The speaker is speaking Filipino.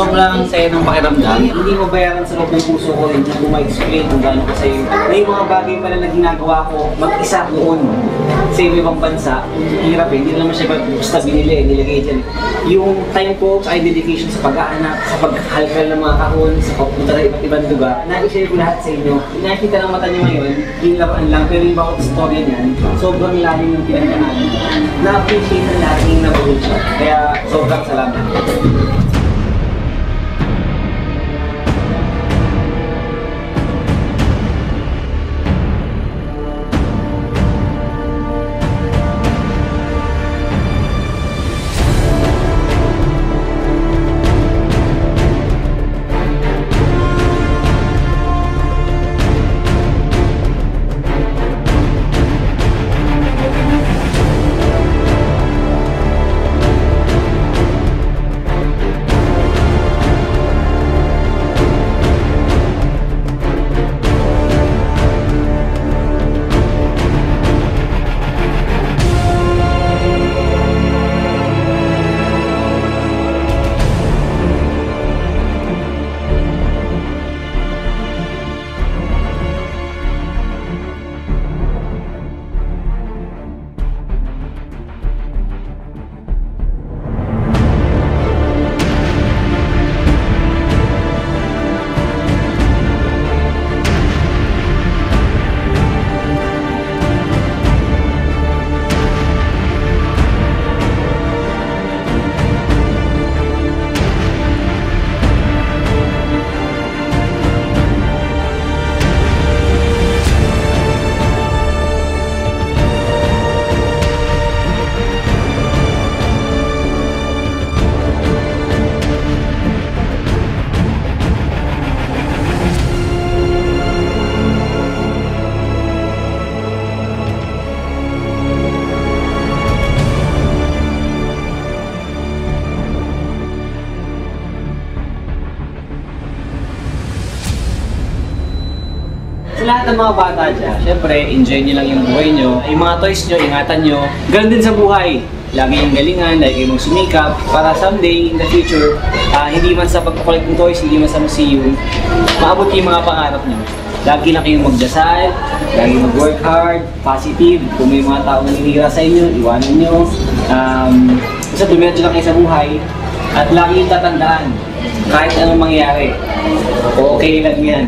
sobrang saya ng pakiramdam. Hindi mabayaran sa loob ng puso ko, hindi ko ma-explain kung gaano ko sa'yo. May mga bagay pala na ginagawa ko mag-isa noon sa ibang bansa. Hirap hindi naman siya basta binili, nilagay dyan. Yung time ko ay dedication sa pag-aanak, sa paghalkal ng mga kahon, sa pagpunta ng iba't ibang lugar. Na-share ko lahat sa inyo. Nakikita ng mata niyo ngayon, yung laruan lang, pero yung bawat storya niyan, sobrang lalim yung pinagdaan. Na-appreciate ang lahat ng nabulog siya. Kaya sobrang salamat. Sa lahat ng mga bata dyan, syempre, enjoy nyo lang yung buhay nyo. Yung mga toys nyo, ingatan nyo. Ganun din sa buhay. Lagi yung galingan, lagi yung sumikap. Para someday, in the future, hindi man sa pagpakulit ng toys, hindi man sa museum, maabot yung mga pangarap nyo. Lagi na kayong magdasal, lagi mag-work hard, positive. Kung may mga taong nanginira sa inyo, iwanan nyo. Basta dumiretso lang kayo sa buhay. At lagi yung tatandaan, kahit anong mangyari, okay lang yan.